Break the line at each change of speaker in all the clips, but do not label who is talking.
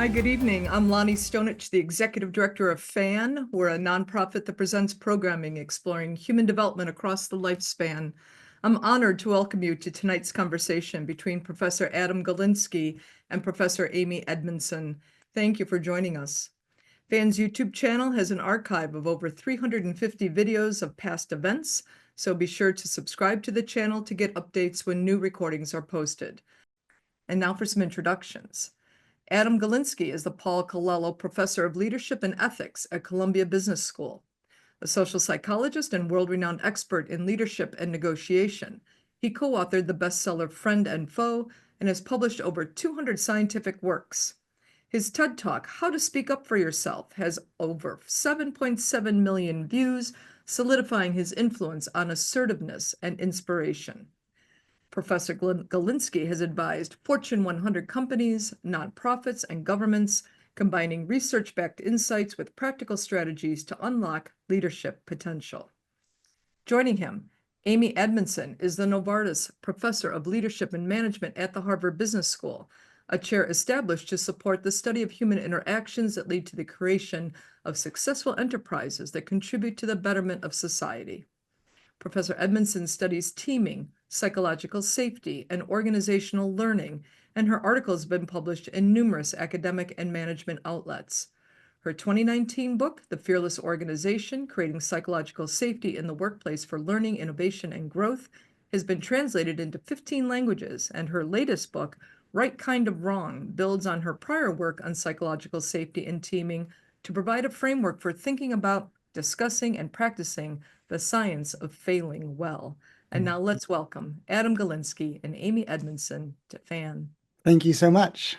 Hi, good evening. I'm Lonnie Stonich, the Executive Director of FAN. We're a nonprofit that presents programming exploring human development across the lifespan. I'm honored to welcome you to tonight's conversation between Professor Adam Galinsky and Professor Amy Edmondson. Thank you for joining us. FAN's YouTube channel has an archive of over 350 videos of past events, so be sure to subscribe to the channel to get updates when new recordings are posted. And now for some introductions. Adam Galinsky is the Paul Colello Professor of Leadership and Ethics at Columbia Business School. A social psychologist and world-renowned expert in leadership and negotiation, he co-authored the bestseller Friend and Foe and has published over 200 scientific works. His TED Talk, How to Speak Up for Yourself, has over 7.7 million views, solidifying his influence on assertiveness and inspiration. Professor Galinsky has advised Fortune 100 companies, nonprofits, and governments, combining research-backed insights with practical strategies to unlock leadership potential. Joining him, Amy Edmondson is the Novartis Professor of Leadership and Management at the Harvard Business School, a chair established to support the study of human interactions that lead to the creation of successful enterprises that contribute to the betterment of society. Professor Edmondson studies teaming, psychological safety, and organizational learning, and her articles have been published in numerous academic and management outlets. Her 2019 book, The Fearless Organization, Creating Psychological Safety in the Workplace for Learning, Innovation, and Growth, has been translated into 15 languages, and her latest book, Right Kind of Wrong, builds on her prior work on psychological safety and teaming to provide a framework for thinking about, discussing, and practicing the science of failing well. And now let's welcome Adam Galinsky and Amy Edmondson to FAN.
Thank you so much.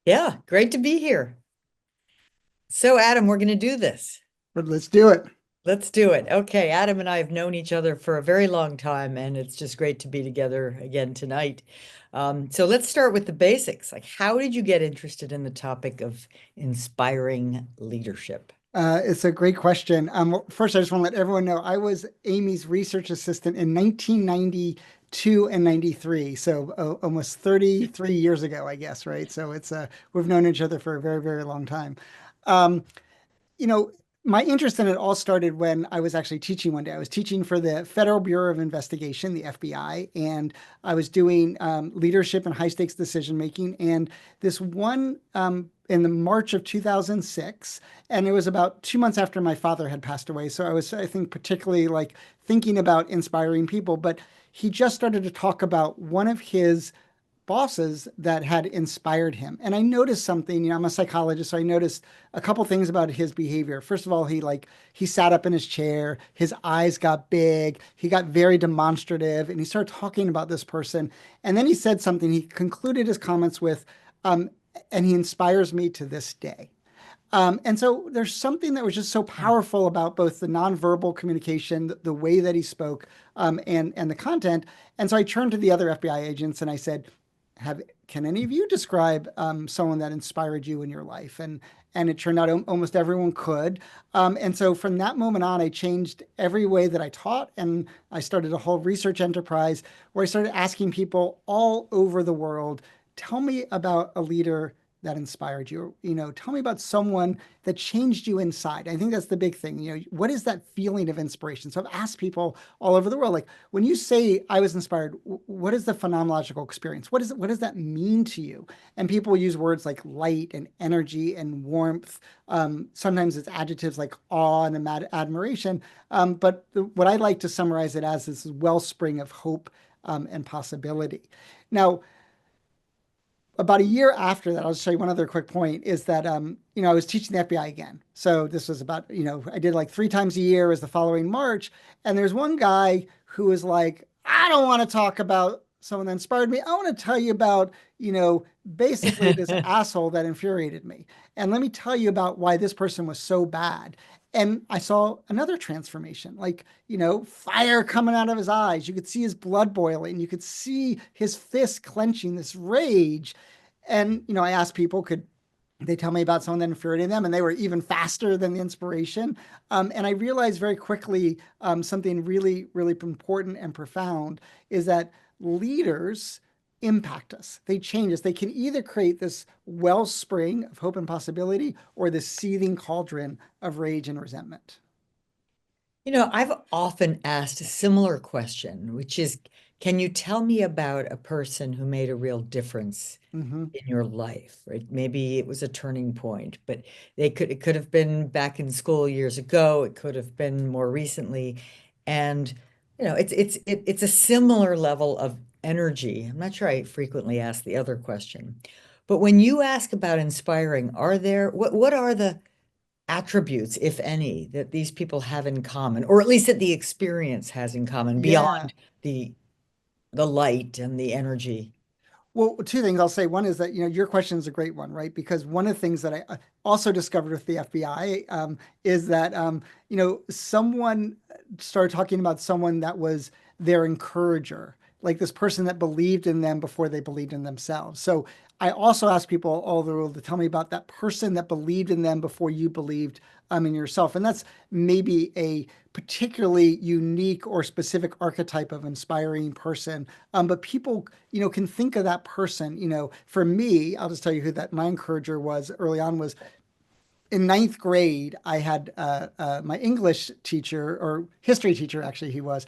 Yeah, great to be here. So, Adam, we're going to do this.
But let's do it.
Let's do it. Okay, Adam and I have known each other for a very long time, and it's just great to be together again tonight. So let's start with the basics. Like, how did you get interested in the topic of inspiring leadership?
It's a great question. First, I just want to let everyone know I was Amy's research assistant in 1992 and 93, so almost 33 years ago, I guess, right? So we've known each other for a very, very long time. You know, my interest in it all started when I was actually teaching one day. I was teaching for the Federal Bureau of Investigation, the FBI, and I was doing leadership and high stakes decision making. And this one in the March of 2006, and it was about 2 months after my father had passed away. So I was, I think, particularly like thinking about inspiring people. But he just started to talk about one of his bosses that had inspired him. And I noticed something, I'm a psychologist, so I noticed a couple things about his behavior. First of all, he sat up in his chair, his eyes got big, he got very demonstrative, and he started talking about this person. And then he said something, he concluded his comments with, and he inspires me to this day. And so there's something that was just so powerful about both the nonverbal communication, the way that he spoke, and the content. And so I turned to the other FBI agents and I said, can any of you describe someone that inspired you in your life? And it turned out almost everyone could. And so from that moment on, I changed every way that I taught, and I started a whole research enterprise where I started asking people all over the world, tell me about a leader that inspired you. Tell me about someone that changed you inside. I think that's the big thing. What is that feeling of inspiration? So I've asked people all over the world, like, when you say I was inspired, what is the phenomenological experience? What does that mean to you? And people use words like light and energy and warmth. Sometimes it's adjectives like awe and admiration. But what I like to summarize it as is wellspring of hope and possibility. Now, about a year after that, I'll just show you one other quick point, is that, I was teaching the FBI again. So this was about, I did like 3 times a year as the following March. And there's one guy who was like, I don't want to talk about someone that inspired me. I want to tell you about, basically this asshole that infuriated me. And let me tell you about why this person was so bad. And I saw another transformation, like, fire coming out of his eyes. You could see his blood boiling. You could see his fist clenching, this rage. And, I asked people, could they tell me about someone that infuriated them? And they were even faster than the inspiration. And I realized very quickly something really, really important and profound is that leaders impact us. They change us. They can either create this wellspring of hope and possibility or this seething cauldron of rage and resentment.
I've often asked a similar question, which is, can you tell me about a person who made a real difference
Mm-hmm.
in your life, right? Maybe it was a turning point, but it could have been back in school years ago. It could have been more recently. And, it's a similar level of energy. I'm not sure I frequently ask the other question, but when you ask about inspiring, what are the attributes, if any, that these people have in common, or at least that the experience has in common
Yeah.
beyond the light and the energy?
Well, two things I'll say. One is that, your question is a great one, right? Because one of the things that I also discovered with the FBI is that, someone started talking about someone that was their encourager, like this person that believed in them before they believed in themselves. So I also ask people all over the world to tell me about that person that believed in them before you believed in yourself. And that's maybe a particularly unique or specific archetype of inspiring person. But people, can think of that person. For me, I'll just tell you who that my encourager was early on was in ninth grade. I had my English teacher or history teacher, actually, he was,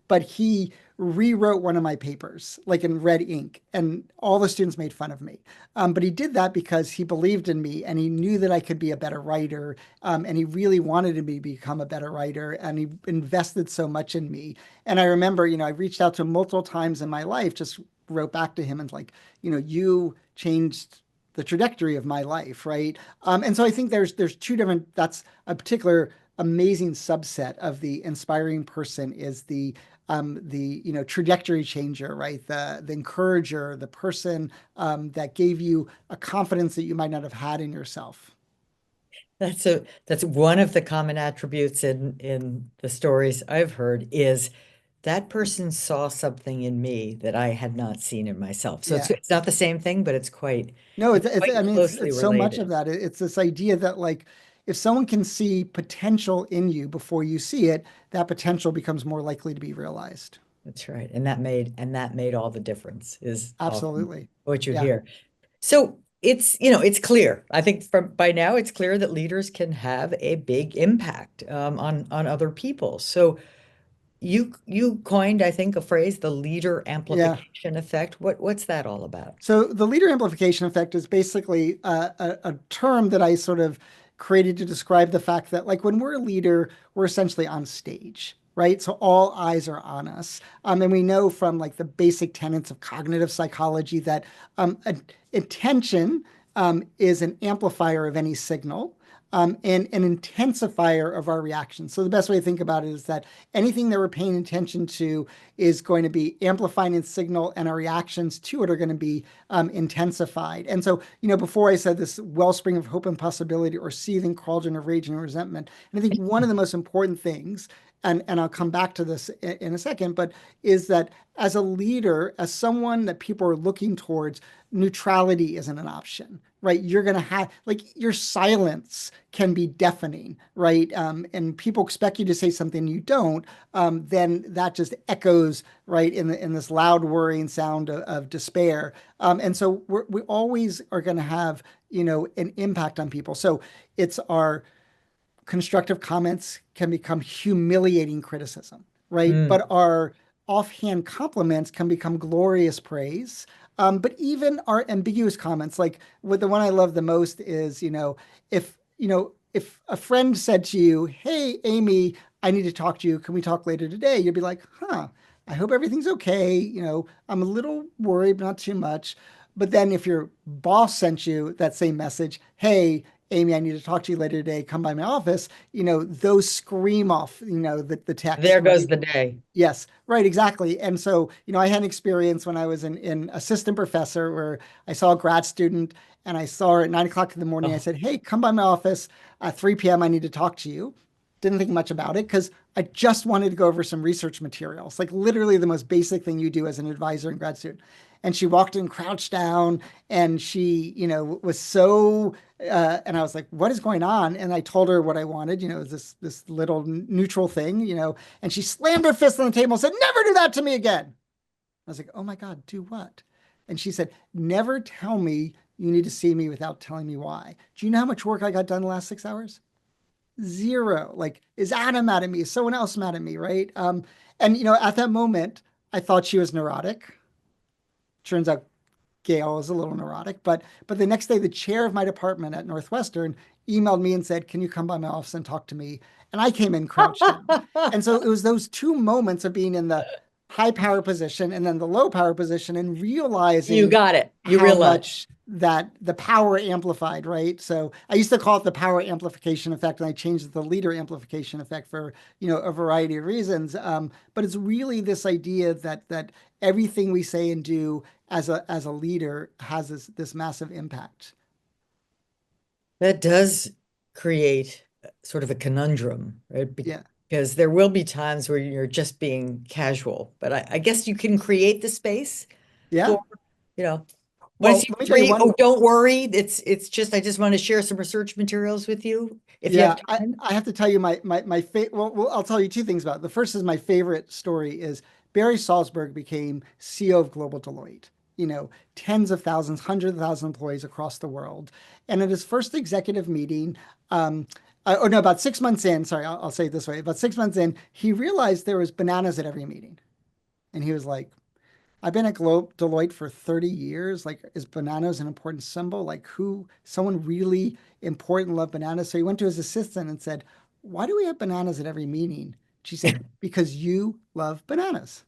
but he rewrote one of my papers like in red ink, and all the students made fun of me. But he did that because he believed in me and he knew that I could be a better writer, and he really wanted me to become a better writer, and he invested so much in me. And I remember, I reached out to him multiple times in my life, just wrote back to him and like, you changed the trajectory of my life, right? And so I think there's two different. That's a particular amazing subset of the inspiring person is the trajectory changer, right? The encourager, the person that gave you a confidence that you might not have had in yourself.
That's one of the common attributes in the stories I've heard is that person saw something in me that I had not seen in myself. So
Yeah.
it's not the same thing, but it's quite
No,
it's
it's
quite
I mean,
closely
it's so much
related.
of that. It's this idea that like if someone can see potential in you before you see it, that potential becomes more likely to be realized.
That's right. And that made all the difference is often
Absolutely.
what you
Yeah.
hear. So it's clear. I think from by now it's clear that leaders can have a big impact on other people. So you coined, I think, a phrase, the leader
Yeah.
amplification effect. What's that all about?
So the leader amplification effect is basically a term that I sort of created to describe the fact that like when we're a leader, we're essentially on stage, right? So all eyes are on us. And we know from like the basic tenets of cognitive psychology that attention is an amplifier of any signal. And an intensifier of our reactions. So the best way to think about it is that anything that we're paying attention to is going to be amplifying its signal, and our reactions to it are going to be intensified. And so, before I said this wellspring of hope and possibility or seething cauldron of rage and resentment, and I think one of the most important things, and I'll come back to this in a second, but is that as a leader, as someone that people are looking towards, neutrality isn't an option, right? You're going to have, like, your silence can be deafening, right? And people expect you to say something you don't, then that just echoes, right, in this loud, worrying sound of despair. And so we always are going to have, an impact on people. So it's our constructive comments can become humiliating criticism, right?
Mm.
But our offhand compliments can become glorious praise. But even our ambiguous comments, like what the one I love the most is, if a friend said to you, "Hey, Amy, I need to talk to you. Can we talk later today?" You'd be like, "Huh, I hope everything's okay. I'm a little worried, but not too much." But then if your boss sent you that same message, "Hey, Amy, I need to talk to you later today. Come by my office." Those scream off, the text,
There goes
right?
the day.
Yes, right, exactly. And so, I had an experience when I was in assistant professor where I saw a grad student and I saw her at 9 o'clock in the morning. I
Oh,
said, "Hey, come by my office at 3 p.m. I need to talk to you." Didn't think much about it because I just wanted to go over some research materials, like literally the most basic thing you do as an advisor and grad student. And she walked in, crouched down, and she, was so, and I was like, "What is going on?" And I told her what I wanted, this little neutral thing, and she slammed her fist on the table and said, "Never do that to me again." I was like, "Oh my God, do what?" And she said, never tell me you need to see me without telling me why. Do you know how much work I got done the last 6 hours? Zero. Like, is Adam mad at me? Is someone else mad at me? Right. And at that moment, I thought she was neurotic. Turns out Gail is a little neurotic, but the next day, the chair of my department at Northwestern emailed me and said, "Can you come by my office and talk to me?" And I came in crouched down. And so it was those two moments of being in the high power position and then the low power position and realizing
You got it. You
how
realized.
much that the power amplified, right? So I used to call it the power amplification effect, and I changed it to the leader amplification effect for a variety of reasons. But it's really this idea that everything we say and do as a leader has this massive impact.
That does create sort of a conundrum, right?
Yeah.
Because there will be times where you're just being casual, but I guess you can create the space
Yeah.
for, you know,
Well,
once you
let me tell you
free,
one.
oh, don't worry. It's just, I just want to share some research materials with you. If you have time.
I have to tell you my favorite. Well, I'll tell you two things about it. The first is my favorite story is Barry Salzberg became CEO of Global Deloitte. Tens of thousands, hundreds of thousands of employees across the world. And at his first executive meeting, or no, about 6 months in, sorry, I'll say it this way. About 6 months in, he realized there was bananas at every meeting. And he was like, I've been at Deloitte for 30 years. Like, is bananas an important symbol? Like, someone really important loved bananas? So he went to his assistant and said, why do we have bananas at every meeting? She said, because you love bananas.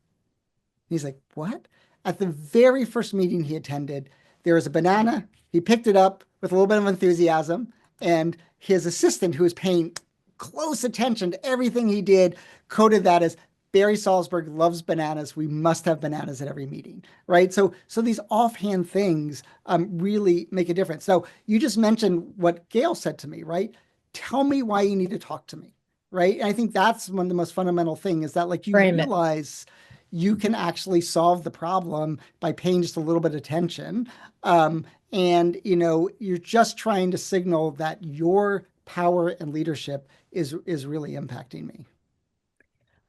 And he's like, what? At the very first meeting he attended, there was a banana. He picked it up with a little bit of enthusiasm. And his assistant, who was paying close attention to everything he did, coded that as Barry Salzberg loves bananas. We must have bananas at every meeting, right? So these offhand things really make a difference. So you just mentioned what Gail said to me, right? Tell me why you need to talk to me, right? And I think that's one of the most fundamental things is that like you
Frame it.
realize you can actually solve the problem by paying just a little bit of attention. And you're just trying to signal that your power and leadership is really impacting me.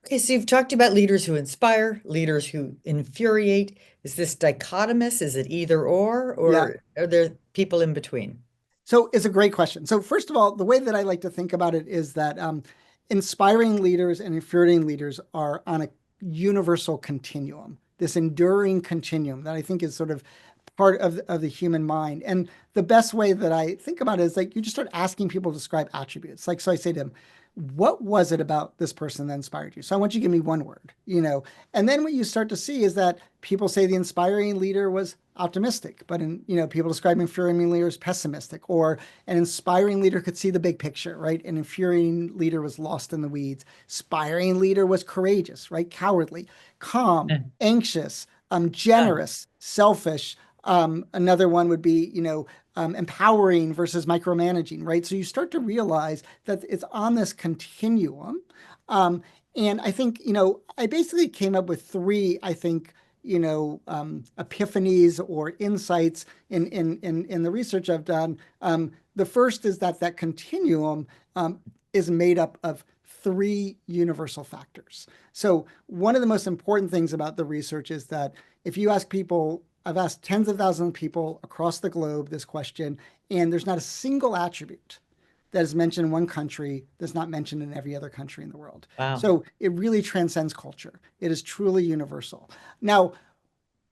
Okay, so you've talked about leaders who inspire, leaders who infuriate. Is this dichotomous? Is it either or are there people in between?
So it's a great question. So first of all, the way that I like to think about it is that inspiring leaders and infuriating leaders are on a universal continuum, this enduring continuum that I think is sort of part of the human mind. And the best way that I think about it is like you just start asking people to describe attributes. Like, so I say to them, what was it about this person that inspired you? So I want you to give me one word, and then what you start to see is that people say the inspiring leader was optimistic, but people describe infuriating leader as pessimistic, or an inspiring leader could see the big picture, right? An infuriating leader was lost in the weeds. Inspiring leader was courageous, right? Cowardly, calm, anxious, generous, selfish. Another one would be, empowering versus micromanaging, right? So you start to realize that it's on this continuum. And I think, I basically came up with three, I think, epiphanies or insights in the research I've done. The first is that continuum is made up of three universal factors. So one of the most important things about the research is that if you ask people, I've asked tens of thousands of people across the globe this question, and there's not a single attribute that is mentioned in one country that's not mentioned in every other country in the world.
Wow.
So it really transcends culture. It is truly universal. Now,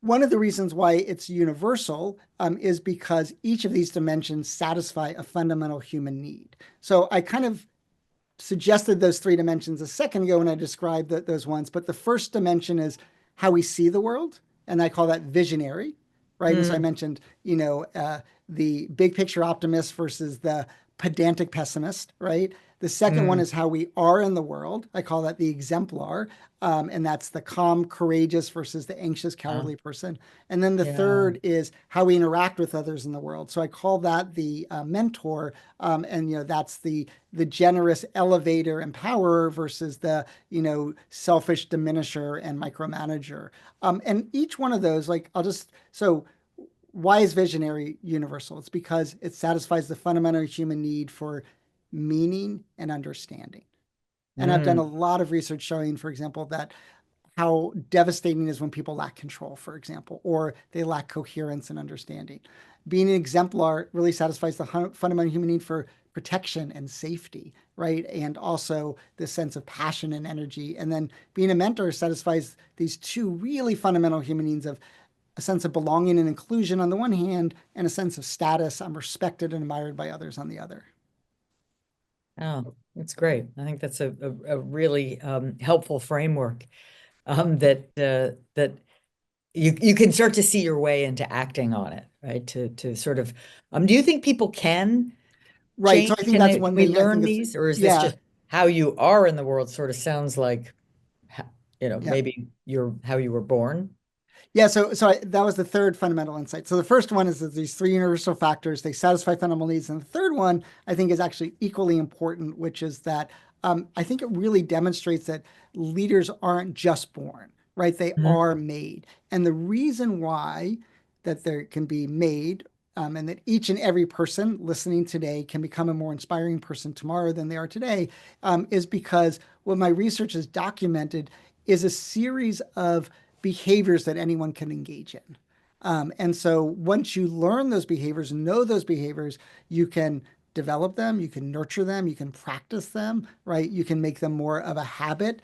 one of the reasons why it's universal is because each of these dimensions satisfy a fundamental human need. So I kind of suggested those three dimensions a second ago when I described those ones, but the first dimension is how we see the world, and I call that visionary, right? And so I mentioned, the big picture optimist versus the pedantic pessimist, right? The second one is how we are in the world. I call that the exemplar. And that's the calm, courageous versus the anxious, cowardly person. And then the third is how we interact with others in the world. So I call that the mentor. And, that's the generous elevator empowerer versus the, selfish diminisher and micromanager. And each one of those, so why is visionary universal? It's because it satisfies the fundamental human need for meaning and understanding. And I've done a lot of research showing, for example, that how devastating it is when people lack control, for example, or they lack coherence and understanding. Being an exemplar really satisfies the fundamental human need for protection and safety, right? And also this sense of passion and energy. And then being a mentor satisfies these two really fundamental human needs of a sense of belonging and inclusion on the one hand, and a sense of status. I'm respected and admired by others on the other.
Oh, that's great. I think that's a really helpful framework that you can start to see your way into acting on it, right? To sort of do you think people can
Right. So
change?
I think that's one
Can we
thing I
learn
think is,
these, or is this
yeah,
just how you are in the world? Sort of sounds like,
yeah.
maybe you're how you were born.
Yeah, that was the third fundamental insight. So the first one is that these three universal factors, they satisfy fundamental needs. And the third one, I think, is actually equally important, which is that I think it really demonstrates that leaders aren't just born, right? They
Mhm.
are made. And the reason why that there can be made, and that each and every person listening today can become a more inspiring person tomorrow than they are today, is because what my research has documented is a series of behaviors that anyone can engage in. And so once you learn those behaviors, know those behaviors, you can develop them, you can nurture them, you can practice them, right? You can make them more of a habit,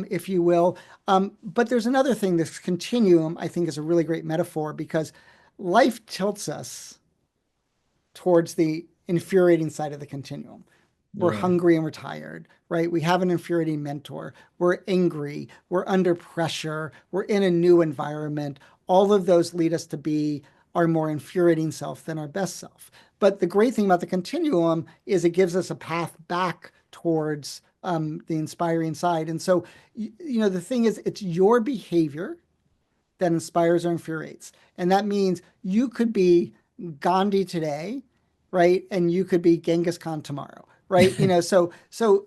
if you will. But there's another thing, this continuum, I think, is a really great metaphor because life tilts us towards the infuriating side of the continuum. We're
Yeah.
hungry and we're tired, right? We have an infuriating mentor. We're angry. We're under pressure. We're in a new environment. All of those lead us to be our more infuriating self than our best self. But the great thing about the continuum is it gives us a path back towards the inspiring side. And so, the thing is, it's your behavior that inspires or infuriates. And that means you could be Gandhi today, right? And you could be Genghis Khan tomorrow, right? So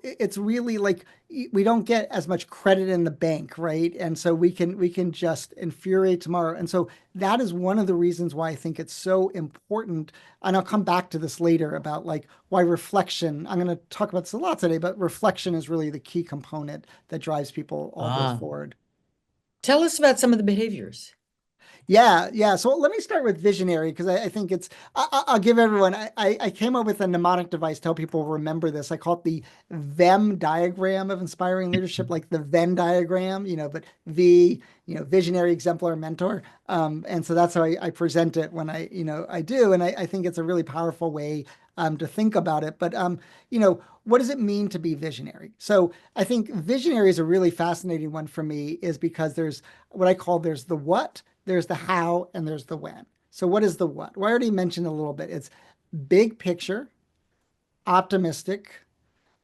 it's really like we don't get as much credit in the bank, right? And so we can just infuriate tomorrow. And so that is one of the reasons why I think it's so important. And I'll come back to this later about like why reflection, I'm going to talk about this a lot today, but reflection is really the key component that drives people all the way
Ah,
forward.
tell us about some of the behaviors.
Yeah, yeah. So let me start with visionary because I think it's. I'll give everyone. I came up with a mnemonic device to help people remember this. I call it the Venn diagram of inspiring leadership, like the Venn diagram. But V, visionary, exemplar, mentor. And so that's how I present it when I do, and I think it's a really powerful way to think about it. But what does it mean to be visionary? So I think visionary is a really fascinating one for me, is because there's what I call there's the what, there's the how, and there's the when. So what is the what? Well, I already mentioned a little bit. It's big picture, optimistic,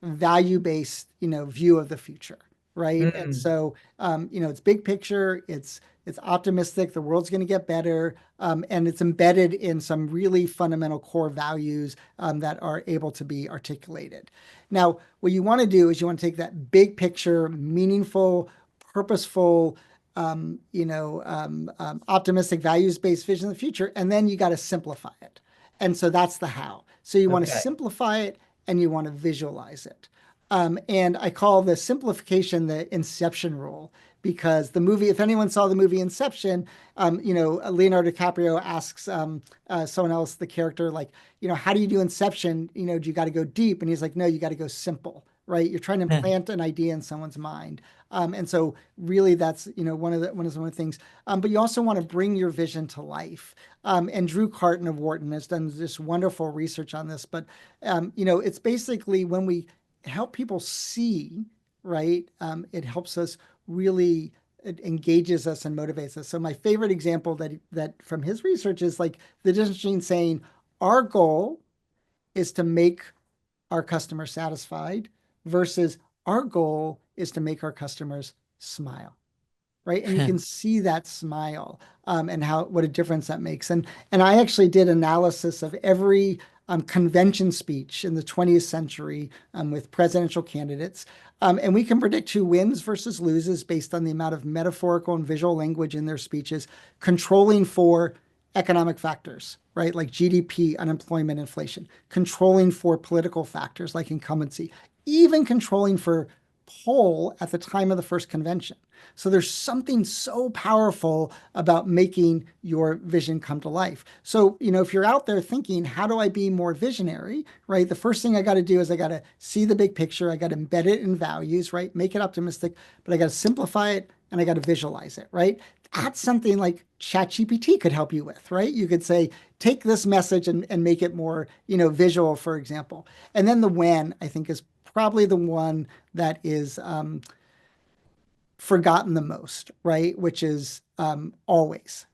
value-based, view of the future, right? And
Mm,
so, it's big picture, it's optimistic, the world's going to get better, and it's embedded in some really fundamental core values that are able to be articulated. Now, what you want to do is you want to take that big picture, meaningful, purposeful, optimistic, values-based vision of the future, and then you got to simplify it. And so that's the how. So you want to
okay.
simplify it and you want to visualize it. And I call the simplification the Inception rule because the movie, if anyone saw the movie Inception, Leonardo DiCaprio asks someone else, the character, like, how do you do Inception? Do you got to go deep? And he's like, no, you got to go simple, right? You're trying to implant an idea in someone's mind. And so really that's, one of the things. But you also want to bring your vision to life. And Drew Carton of Wharton has done this wonderful research on this. But, it's basically when we help people see, right, it helps us really, it engages us and motivates us. So my favorite example that from his research is like the difference between saying our goal is to make our customers satisfied versus our goal is to make our customers smile, right? And you can see that smile, and how what a difference that makes. And I actually did analysis of every convention speech in the 20th century with presidential candidates. And we can predict who wins versus loses based on the amount of metaphorical and visual language in their speeches, controlling for economic factors, right? Like GDP, unemployment, inflation, controlling for political factors like incumbency, even controlling for poll at the time of the first convention. So there's something so powerful about making your vision come to life. So, if you're out there thinking, how do I be more visionary, right? The first thing I got to do is I got to see the big picture. I got to embed it in values, right? Make it optimistic, but I got to simplify it and I got to visualize it, right? That's something like ChatGPT could help you with, right? You could say, take this message and make it more, visual, for example. And then the when, I think, is probably the one that is forgotten the most, right? Which is always,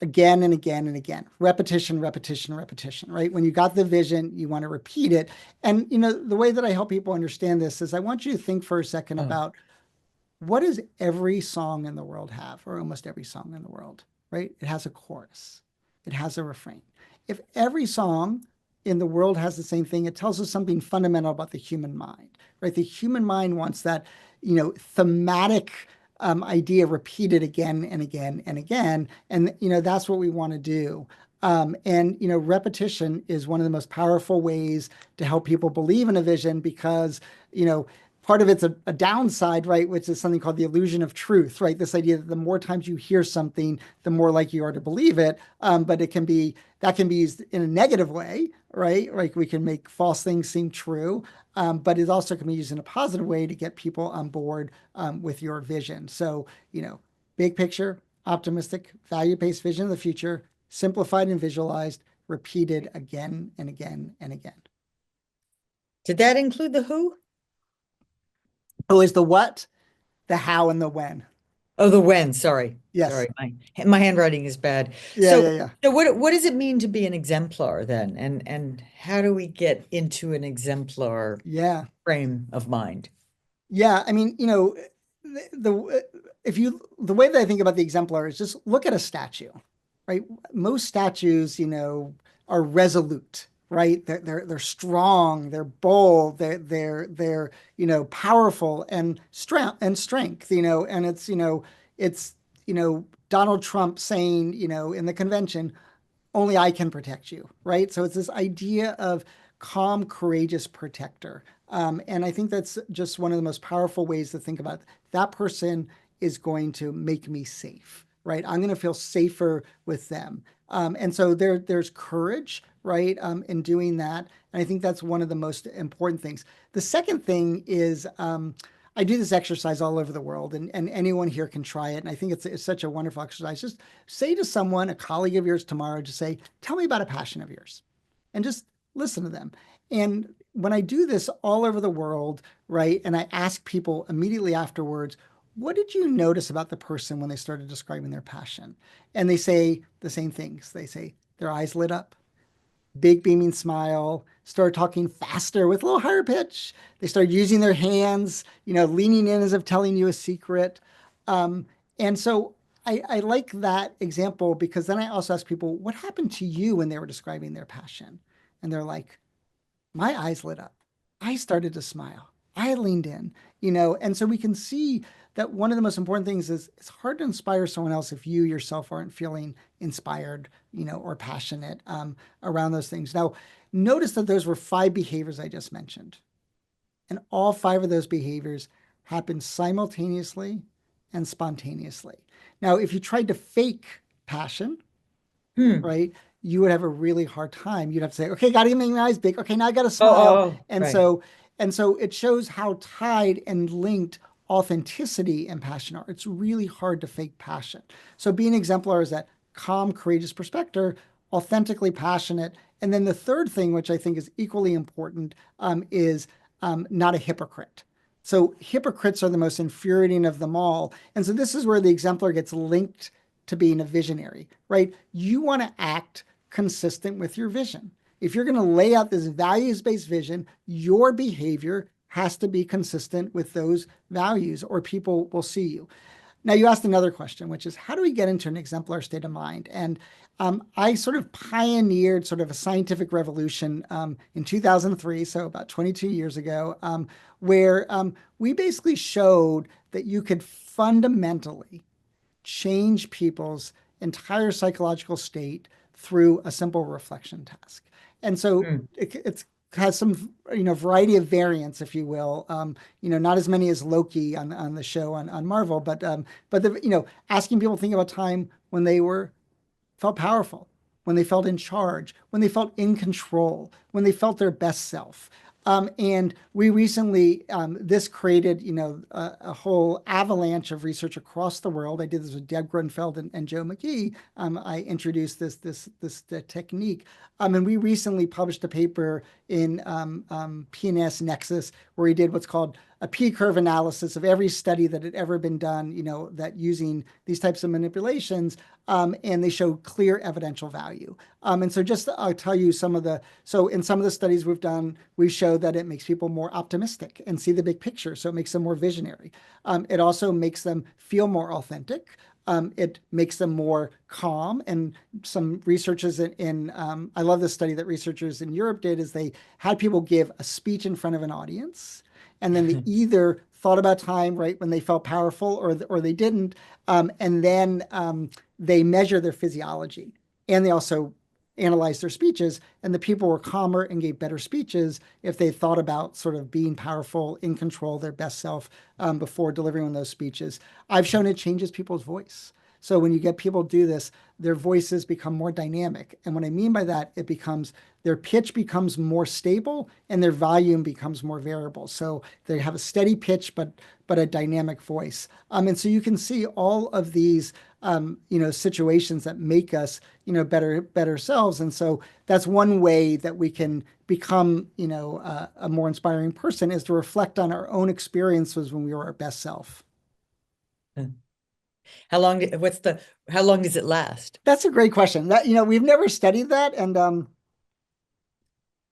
again and again and again, repetition, repetition, repetition, right? When you got the vision, you want to repeat it. And, the way that I help people understand this is I want you to think for a second about, what does every song in the world have, or almost every song in the world, right? It has a chorus. It has a refrain. If every song in the world has the same thing, it tells us something fundamental about the human mind, right? The human mind wants that, thematic idea repeated again and again and again. And, that's what we want to do. And, repetition is one of the most powerful ways to help people believe in a vision because, part of it's a downside, right, which is something called the illusion of truth, right? This idea that the more times you hear something, the more likely you are to believe it. But that can be used in a negative way, right? Like we can make false things seem true, but it also can be used in a positive way to get people on board with your vision. So, big picture, optimistic, value-based vision of the future, simplified and visualized, repeated again and again and again.
Did that include the who?
Oh, is the what, the how, and the when.
Oh, the when, sorry.
Yes.
Sorry, my handwriting is bad.
Yeah,
So,
yeah.
so what does it mean to be an exemplar then? And how do we get into an exemplar frame of mind?
Yeah, I mean, the way that I think about the exemplar is just look at a statue, right? Most statues, are resolute, right? They're strong, they're bold, they're powerful and strength, and it's Donald Trump saying, in the convention, only I can protect you, right? So it's this idea of calm, courageous protector. And I think that's just one of the most powerful ways to think about it. That person is going to make me safe, right? I'm going to feel safer with them. And so there's courage, right, in doing that. And I think that's one of the most important things. The second thing is I do this exercise all over the world, and anyone here can try it. And I think it's such a wonderful exercise. Just say to someone, a colleague of yours tomorrow, just say, tell me about a passion of yours, and just listen to them. And when I do this all over the world, right, and I ask people immediately afterwards, what did you notice about the person when they started describing their passion? And they say the same things. They say their eyes lit up, big beaming smile, start talking faster with a little higher pitch. They start using their hands, leaning in as if telling you a secret. And so I like that example because then I also ask people, what happened to you when they were describing their passion? And they're like, my eyes lit up. I started to smile. I leaned in, and so we can see that one of the most important things is it's hard to inspire someone else if you yourself aren't feeling inspired, or passionate around those things. Now, notice that those were 5 behaviors I just mentioned. And all 5 of those behaviors happen simultaneously and spontaneously. Now, if you tried to fake passion, right, you would have a really hard time. You'd have to say, okay, got to make my eyes big. Okay, now I got to smile. And
right.
so it shows how tied and linked authenticity and passion are. It's really hard to fake passion. So being exemplar is that calm, courageous perspective, authentically passionate. And then the third thing, which I think is equally important, is not a hypocrite. So hypocrites are the most infuriating of them all. And so this is where the exemplar gets linked to being a visionary, right? You want to act consistent with your vision. If you're going to lay out this values-based vision, your behavior has to be consistent with those values or people will see you. Now, you asked another question, which is how do we get into an exemplar state of mind? And I sort of pioneered sort of a scientific revolution in 2003, so about 22 years ago, where we basically showed that you could fundamentally change people's entire psychological state through a simple reflection task. And so it's has some, variety of variants, if you will. Not as many as Loki on the show on Marvel, but asking people to think about time when they felt powerful, when they felt in charge, when they felt in control, when they felt their best self. And we recently, this created, a whole avalanche of research across the world. I did this with Deb Grunfeld and Joe McGee. I introduced this technique. And we recently published a paper in PNAS Nexus where we did what's called a P-curve analysis of every study that had ever been done, that using these types of manipulations, and they show clear evidential value. And so I'll tell you so in some of the studies we've done, we show that it makes people more optimistic and see the big picture. So it makes them more visionary. It also makes them feel more authentic. It makes them more calm. And some researchers I love this study that researchers in Europe did, is they had people give a speech in front of an audience, and then they either thought about time, right, when they felt powerful, or they didn't, and then they measure their physiology, and they also analyzed their speeches, and the people were calmer and gave better speeches if they thought about sort of being powerful, in control, their best self, before delivering those speeches. I've shown it changes people's voice. So when you get people do this, their voices become more dynamic. And what I mean by that, their pitch becomes more stable and their volume becomes more variable. So they have a steady pitch, but a dynamic voice. And so you can see all of these, situations that make us, better selves. And so that's one way that we can become, a more inspiring person, is to reflect on our own experiences when we were our best self.
How long does it last?
That's a great question. That, we've never studied that. And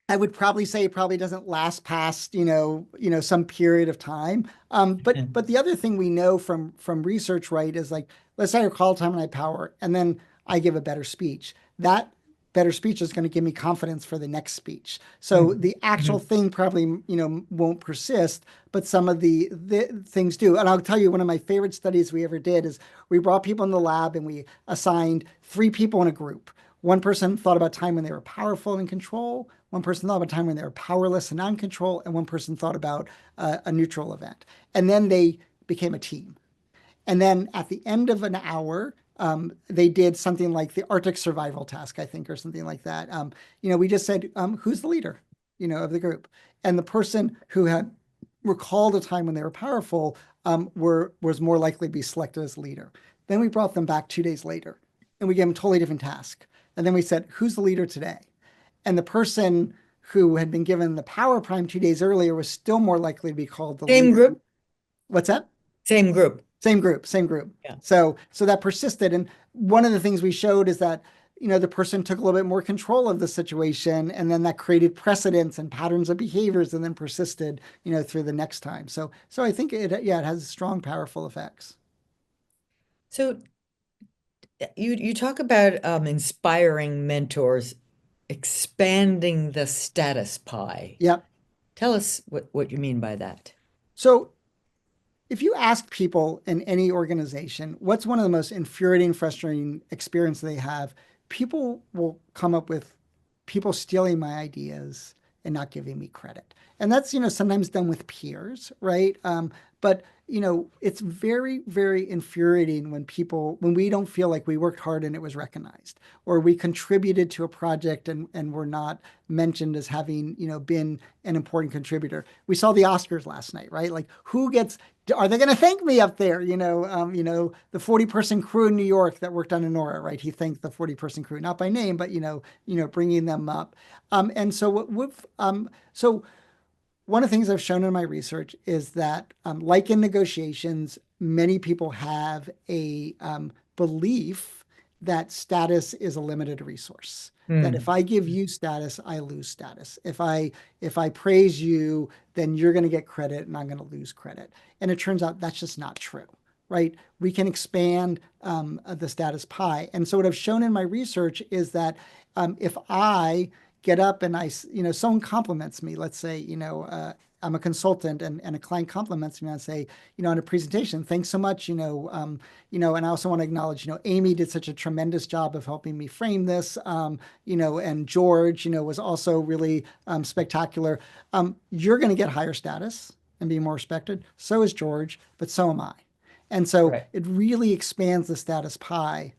I would probably say it probably doesn't last past, some period of time. But the other thing we know from research, right, is like, let's say I call time and I power, and then I give a better speech. That better speech is going to give me confidence for the next speech. So the actual thing probably, won't persist, but some of the things do. And I'll tell you, one of my favorite studies we ever did is we brought people in the lab and we assigned 3 people in a group. One person thought about time when they were powerful and in control. One person thought about time when they were powerless and non-control. And one person thought about a neutral event. And then they became a team. And then at the end of an hour, they did something like the Arctic survival task, I think, or something like that. We just said, who's the leader, of the group? And the person who had recalled a time when they were powerful was more likely to be selected as leader. Then we brought them back 2 days later, and we gave them a totally different task. And then we said, who's the leader today? And the person who had been given the power prime 2 days earlier was still more likely to be called the leader.
Same group?
What's that?
Same group.
Same group.
Yeah.
So that persisted. And one of the things we showed is that, the person took a little bit more control of the situation, and then that created precedents and patterns of behaviors, and then persisted, through the next time. So I think it has strong, powerful effects.
So you talk about inspiring mentors, expanding the status pie.
Yep.
Tell us what you mean by that.
So if you ask people in any organization, what's one of the most infuriating, frustrating experiences they have, people will come up with people stealing my ideas and not giving me credit. And that's, sometimes done with peers, right? But it's very, very infuriating when we don't feel like we worked hard and it was recognized, or we contributed to a project and we're not mentioned as having, been an important contributor. We saw the Oscars last night, right? Like, are they going to thank me up there? The 40-person crew in New York that worked on Anora, right? He thanked the 40-person crew, not by name, but, bringing them up. And so one of the things I've shown in my research is that, like in negotiations, many people have a belief that status is a limited resource. That if I give you status, I lose status. If I praise you, then you're going to get credit and I'm going to lose credit. And it turns out that's just not true, right? We can expand the status pie. And so what I've shown in my research is that if I get up and someone compliments me, let's say, I'm a consultant and a client compliments me and say, on a presentation, thanks so much, and I also want to acknowledge, Amy did such a tremendous job of helping me frame this, and George, was also really spectacular. You're going to get higher status and be more respected. So is George, but so am I. And so
Right.
it really expands the status pie.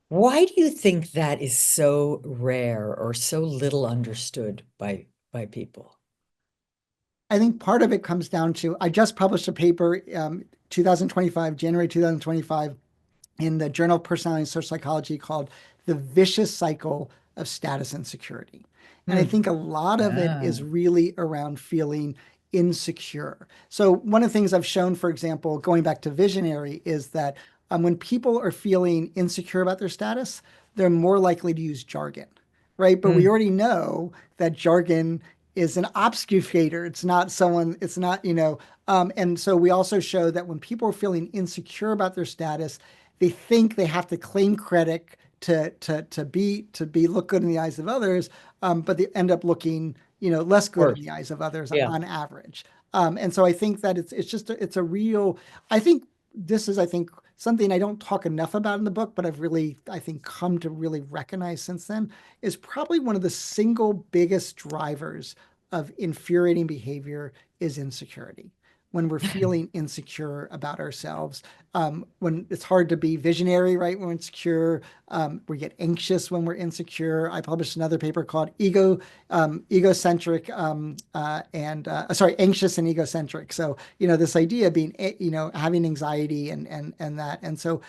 Why do you think that is so rare or so little understood by people?
I think part of it comes down to I just published a paper, 2025, January 2025, in the Journal of Personality and Social Psychology called The Vicious Cycle of Status Insecurity. And I
Hmm.
think a lot of it
Ah,
is really around feeling insecure. So, one of the things I've shown, for example, going back to visionary, is that when people are feeling insecure about their status, they're more likely to use jargon, right? But we
hmm.
already know that jargon is an obfuscator. It's not someone, it's not, and so we also show that when people are feeling insecure about their status, they think they have to claim credit to be look good in the eyes of others, but they end up looking less good in
Worse.
the eyes of others
Yeah.
on average. And so I think that it's just it's a real. I think this is something I don't talk enough about in the book, but I've really I think come to really recognize since then is probably one of the single biggest drivers of infuriating behavior is insecurity. When we're feeling insecure about ourselves, when it's hard to be visionary, right? When we're insecure, we get anxious when we're insecure. I published another paper called egocentric, anxious and egocentric. So, this idea of being, having anxiety and that. And so,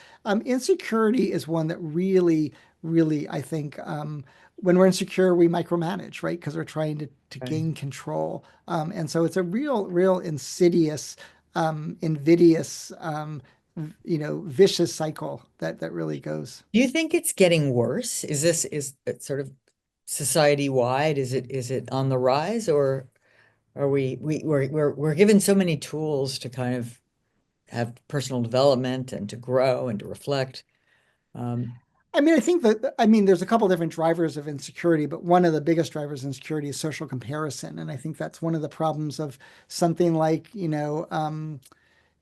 insecurity is one that really, really, I think, when we're insecure, we micromanage, right? Because we're trying to
Right.
gain control. And so it's a real insidious, invidious, vicious cycle that really goes.
Do you think it's getting worse? Is it sort of society wide? Is it on the rise, or are we're given so many tools to kind of have personal development and to grow and to reflect? Um,
I mean, there's a couple different drivers of insecurity, but one of the biggest drivers of insecurity is social comparison. And I think that's one of the problems of something like,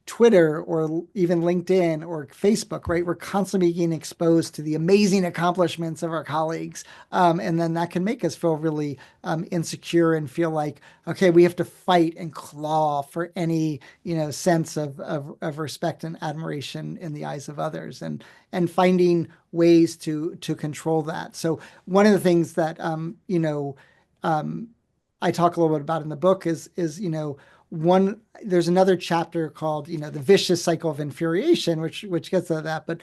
Twitter or even LinkedIn or Facebook, right? We're constantly being exposed to the amazing accomplishments of our colleagues. And then that can make us feel really insecure and feel like, okay, we have to fight and claw for any, sense of respect and admiration in the eyes of others and finding ways to control that. So one of the things that, um, I talk a little bit about in the book is one there's another chapter called the vicious cycle of infuriation which gets at that, but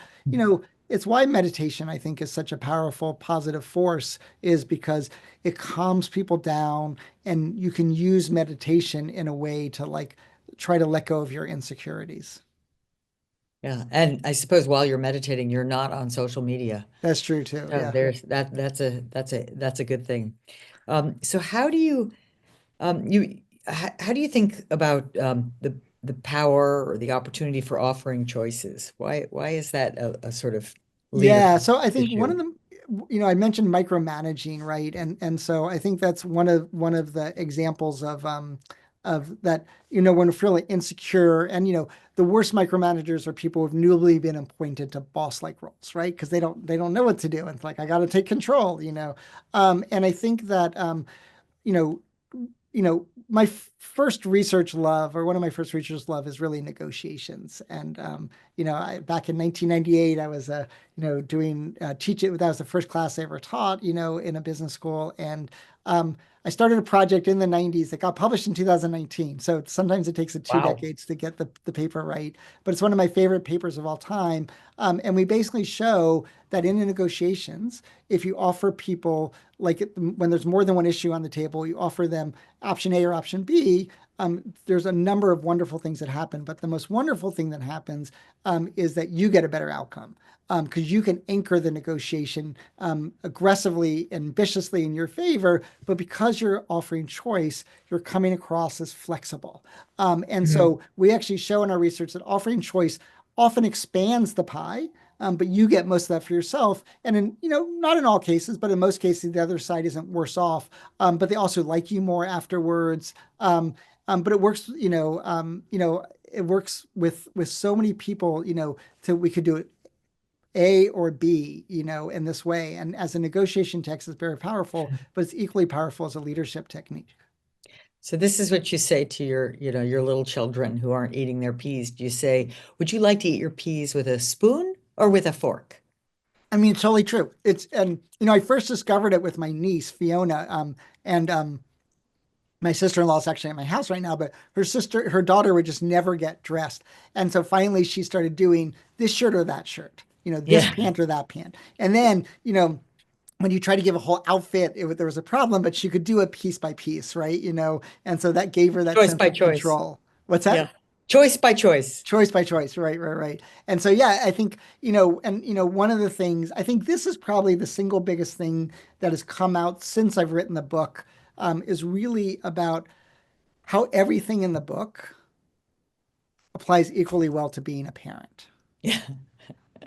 it's why meditation I think is such a powerful positive force is because it calms people down and you can use meditation in a way to like try to let go of your insecurities.
yeah, and I suppose while you're meditating, you're not on social media.
That's true too,
So
yeah.
there's that. That's a good thing. So how do you how do you think about the power or the opportunity for offering choices? Why is that a sort of
Yeah,
leadership
so I think one
issue?
of them, I mentioned micromanaging, right? And so I think that's one of the examples of that, when we're feeling insecure and the worst micromanagers are people who've newly been appointed to boss-like roles, right? Because they don't know what to do. And it's like, I got to take control. And I think that you know, my first research love, or one of my first research love, is really negotiations. And back in 1998, I was doing teaching. That was the first class I ever taught, in a business school, and I started a project in the 90s that got published in 2019. So sometimes it takes two
Wow.
decades to get the paper right, but it's one of my favorite papers of all time. And we basically show that in the negotiations, if you offer people like when there's more than one issue on the table, you offer them option A or option B. There's a number of wonderful things that happen, but the most wonderful thing that happens is that you get a better outcome because you can anchor the negotiation aggressively and ambitiously in your favor, but because you're offering choice, you're coming across as flexible. And
Mhm.
so we actually show in our research that offering choice often expands the pie but you get most of that for yourself. And in, not in all cases, but in most cases, the other side isn't worse off. But they also like you more afterwards. But it works, it works with so many people, we could do it A or B, in this way. And as a negotiation text, it's very powerful, but it's equally powerful as a leadership technique.
So this is what you say to your little children who aren't eating their peas. Do you say, would you like to eat your peas with a spoon or with a fork?
I mean, it's totally true. And I first discovered it with my niece, Fiona, and my sister-in-law is actually at my house right now, but her daughter would just never get dressed. And so finally she started doing this shirt or that shirt, this
Yeah.
pant or that pant. And then, when you try to give a whole outfit, there was a problem, but she could do it piece by piece, right? And so that gave her that
Choice
sense
by
of
choice.
control. What's that?
Yeah. Choice by choice.
Choice by choice. Right, right, right. And so, yeah, I think, one of the things, I think this is probably the single biggest thing that has come out since I've written the book, is really about how everything in the book applies equally well to being a parent.
Yeah.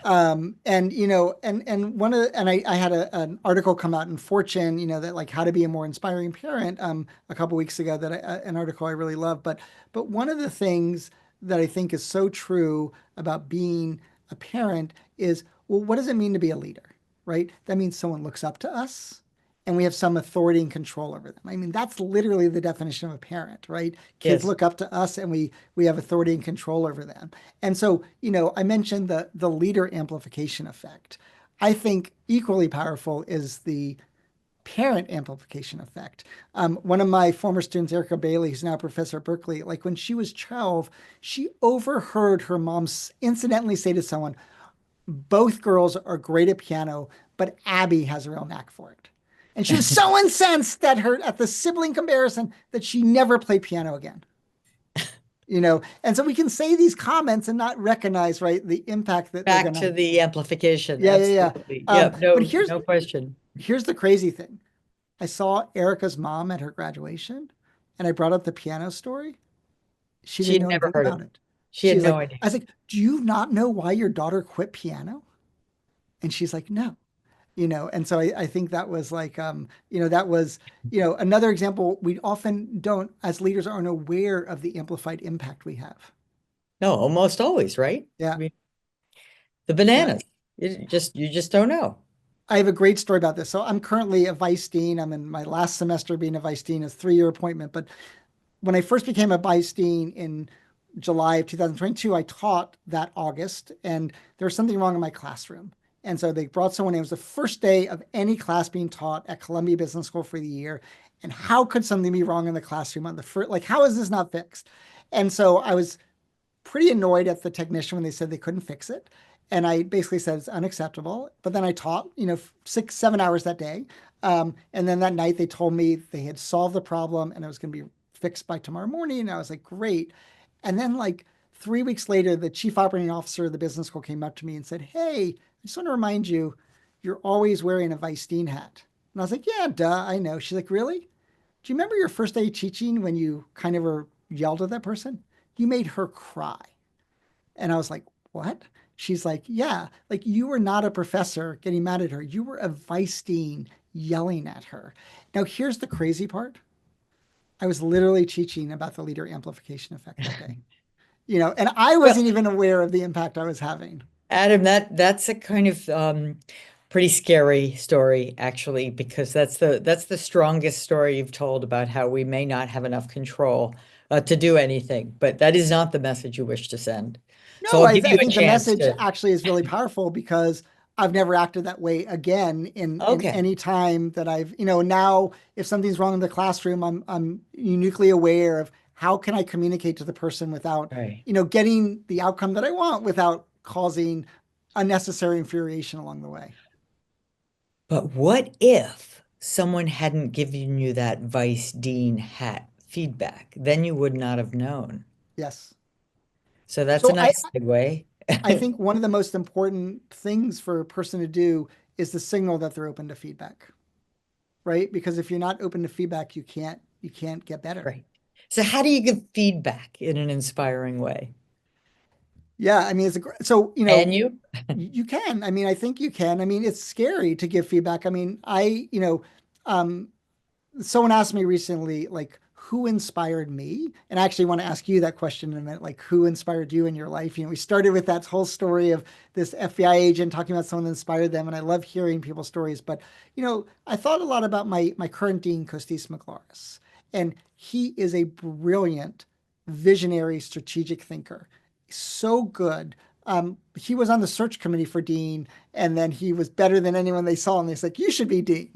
And I had an article come out in Fortune, that like how to be a more inspiring parent, a couple weeks ago, an article I really love. But one of the things that I think is so true about being a parent is, well, what does it mean to be a leader, right? That means someone looks up to us and we have some authority and control over them. I mean, that's literally the definition of a parent, right? Kids
Yes.
look up to us and we have authority and control over them. And so, I mentioned the leader amplification effect. I think equally powerful is the parent amplification effect. One of my former students, Erica Bailey, who's now a professor at Berkeley, like when she was 12, she overheard her mom incidentally say to someone, both girls are great at piano, but Abby has a real knack for it. And she was so incensed at the sibling comparison that she never played piano again. And so we can say these comments and not recognize, right, the impact that they're
Back
gonna.
to the amplification.
Yeah, yeah, yeah.
Absolutely. Yeah,
But
no question.
here's the crazy thing. I saw Erica's mom at her graduation, and I brought up the piano story. She
She
didn't
had
know
never
anything
heard
about
of it.
it.
She had
She's
no
like,
idea.
I was like, do you not know why your daughter quit piano? And she's like, no. And so I think that was like, that was, another example. We often don't, as leaders, aren't aware of the amplified impact we have.
No, almost always, right?
Yeah.
I mean, the
Yeah.
bananas. You just don't know.
I have a great story about this. So I'm currently a vice dean. I'm in my last semester being a vice dean, a 3-year appointment. But when I first became a vice dean in July of 2022, I taught that August, and there was something wrong in my classroom. And so they brought someone in. It was the first day of any class being taught at Columbia Business School for the year. And how could something be wrong in the classroom on the first, like, how is this not fixed? And so I was pretty annoyed at the technician when they said they couldn't fix it. And I basically said it's unacceptable. But then I taught, 6, 7 hours that day. And then that night they told me they had solved the problem and it was going to be fixed by tomorrow morning. And I was like, great. And then like 3 weeks later, the chief operating officer of the business school came up to me and said, hey, I just want to remind you, you're always wearing a vice dean hat. And I was like, yeah, duh, I know. She's like, really? Do you remember your first day teaching when you kind of were yelled at that person? You made her cry. And I was like, what? She's like, yeah, like you were not a professor getting mad at her. You were a vice dean yelling at her. Now, here's the crazy part. I was literally teaching about the leader amplification effect that day. And I wasn't even aware of the impact I was having.
Adam, that's a kind of pretty scary story, actually, because that's the strongest story you've told about how we may not have enough control to do anything. But that is not the message you wish to send. So
No,
I'll
I
give you a
think the
chance
message
to.
actually is really powerful because I've never acted that way again in
Okay.
any time that I've, now if something's wrong in the classroom, I'm uniquely aware of how can I communicate to the person without,
Right.
getting the outcome that I want without causing unnecessary infuriation along the way.
But what if someone hadn't given you that vice dean hat feedback? Then you would not have known.
Yes.
So that's a
So
nice segue.
I think one of the most important things for a person to do is to signal that they're open to feedback, right? Because if you're not open to feedback, you can't get better.
Right. So how do you give feedback in an inspiring way?
Yeah, I mean, so,
Can you?
you can. I mean, I think you can. I mean, it's scary to give feedback. I mean, um, someone asked me recently, like, who inspired me? And I actually want to ask you that question in a minute, like, who inspired you in your life? We started with that whole story of this FBI agent talking about someone that inspired them, and I love hearing people's stories. But, I thought a lot about my current dean, Costis McLauris, and he is a brilliant, visionary, strategic thinker. So good. He was on the search committee for dean, and then he was better than anyone they saw, and they said, "You should be dean."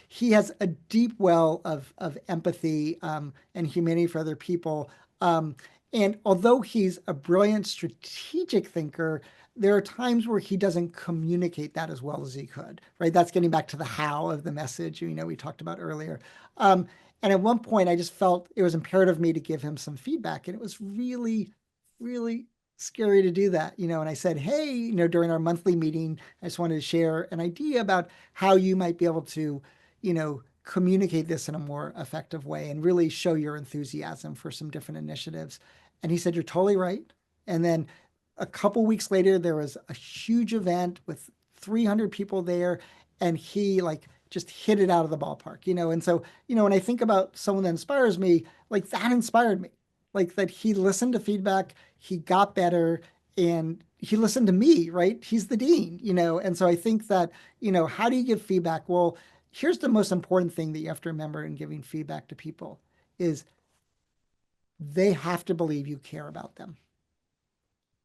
He has a deep well of empathy and humanity for other people. And although he's a brilliant strategic thinker, there are times where he doesn't communicate that as well as he could, right? That's getting back to the how of the message, we talked about earlier. And at one point, I just felt it was imperative of me to give him some feedback. And it was really, really scary to do that, and I said, hey, during our monthly meeting, I just wanted to share an idea about how you might be able to, communicate this in a more effective way and really show your enthusiasm for some different initiatives. And he said, you're totally right. And then a couple weeks later, there was a huge event with 300 people there, and he like just hit it out of the ballpark, And so, when I think about someone that inspires me, like that inspired me, like that he listened to feedback, he got better, and he listened to me, right? He's the dean, And so I think that, how do you give feedback? Well, here's the most important thing that you have to remember in giving feedback to people is they have to believe you care about them,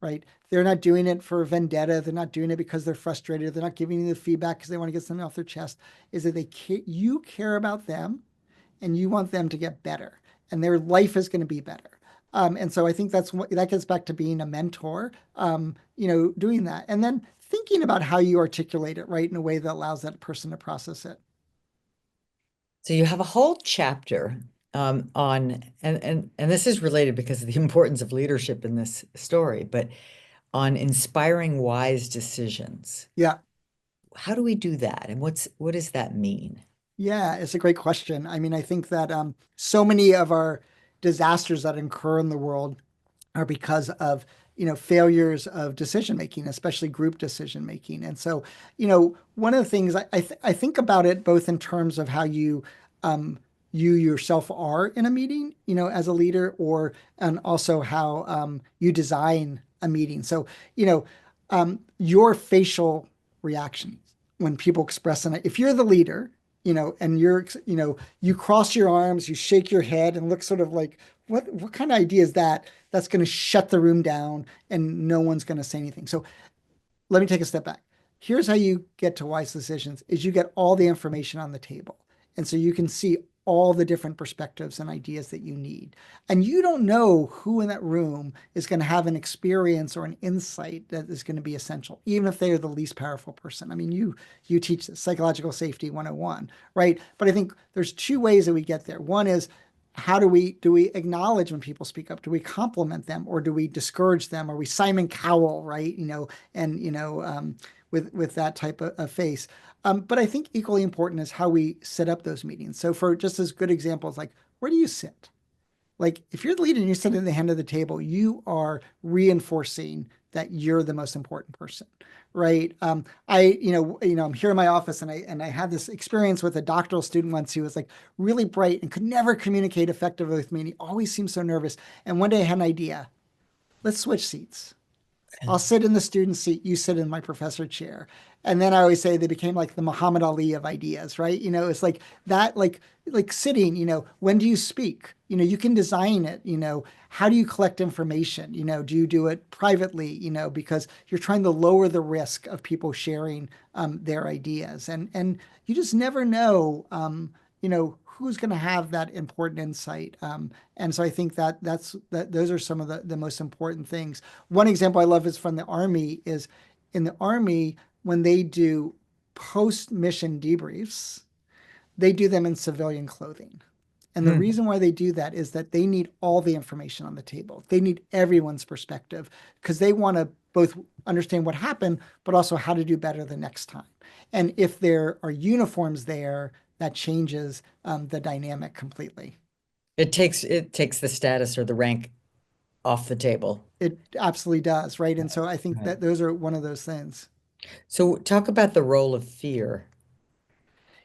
right? They're not doing it for vendetta. They're not doing it because they're frustrated. They're not giving you the feedback because they want to get something off their chest. Is that you care about them and you want them to get better and their life is going to be better. And so I think that gets back to being a mentor, doing that. And then thinking about how you articulate it, right, in a way that allows that person to process it.
So you have a whole chapter on, and this is related because of the importance of leadership in this story, but on inspiring wise decisions.
Yeah.
How do we do that? And what does that mean?
Yeah, it's a great question. I mean, I think that so many of our disasters that occur in the world are because of failures of decision making, especially group decision making. And so one of the things I think about it both in terms of how you yourself are in a meeting, as a leader, and also how you design a meeting. So your facial reactions when people express an if you're the leader, and you cross your arms, you shake your head and look sort of like, what kind of idea is that? That's going to shut the room down and no one's going to say anything. So let me take a step back. Here's how you get to wise decisions is you get all the information on the table. And so you can see all the different perspectives and ideas that you need. And you don't know who in that room is going to have an experience or an insight that is going to be essential, even if they are the least powerful person. I mean, you teach psychological safety 101, right? But I think there's two ways that we get there. One is how do we acknowledge when people speak up? Do we compliment them or do we discourage them? Are we Simon Cowell, right? With that type of face. But I think equally important is how we set up those meetings. So for just as good examples, like where do you sit? Like if you're the leader and you sit at the end of the table, you are reinforcing that you're the most important person, right? I'm here in my office and I had this experience with a doctoral student once who was like really bright and could never communicate effectively with me. And he always seemed so nervous. And one day I had an idea. Let's switch seats. I'll sit in the student seat, you sit in my professor chair. And then I always say they became like the Muhammad Ali of ideas, right? It's like that, like sitting, when do you speak? You can design it, how do you collect information? Do you do it privately, because you're trying to lower the risk of people sharing their ideas. And you just never know, who's going to have that important insight. And so I think those are some of the most important things. One example I love is from the Army is in the Army, when they do post-mission debriefs, they do them in civilian clothing. And the reason why they do that is that they need all the information on the table. They need everyone's perspective because they want to both understand what happened, but also how to do better the next time. And if there are uniforms there, that changes the dynamic completely.
It takes the status or the rank off the table.
It absolutely does, right? And so I think
Right.
that those are one of those things.
So talk about the role of fear.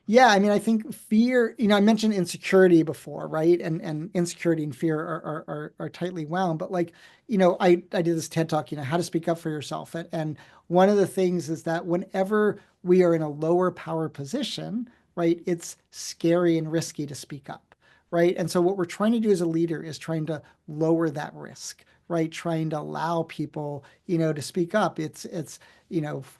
Yeah, I mean, I think fear, I mentioned insecurity before, right? And insecurity and fear are tightly wound. But like, I did this TED talk, how to speak up for yourself. And one of the things is that whenever we are in a lower power position, right, it's scary and risky to speak up, right? And so what we're trying to do as a leader is trying to lower that risk, right? Trying to allow people, to speak up. It's,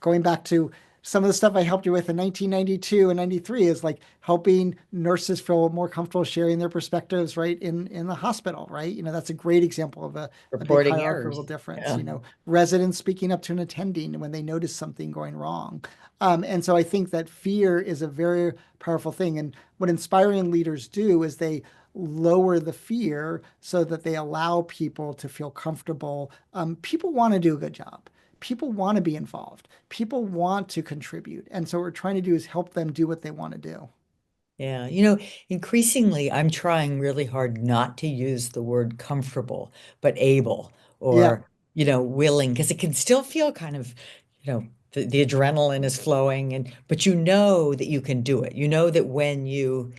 going back to some of the stuff I helped you with in 1992 and 93 is like helping nurses feel more comfortable sharing their perspectives, right, in the hospital, right? That's a great example of a big
Reporting
hierarchical
errors.
difference.
Yeah.
Residents speaking up to an attending when they notice something going wrong. And so I think that fear is a very powerful thing. And what inspiring leaders do is they lower the fear so that they allow people to feel comfortable. People want to do a good job. People want to be involved. People want to contribute. And so what we're trying to do is help them do what they want to do.
Yeah. Increasingly, I'm trying really hard not to use the word comfortable, but able
Yeah.
or, willing, because it can still feel kind of, the adrenaline is flowing but you know that you can do it. You know that when you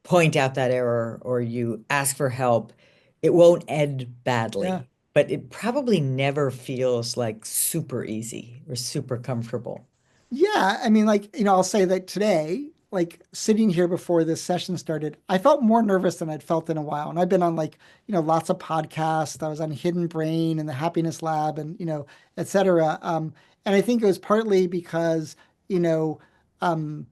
point out that error or you ask for help, it won't end
Yeah.
badly, but it probably never feels like super easy or super comfortable.
Yeah. I mean, like, I'll say that today, like sitting here before this session started, I felt more nervous than I'd felt in a while. And I've been on like, lots of podcasts. I was on Hidden Brain and the Happiness Lab and, et cetera. And I think it was partly because, you know, um,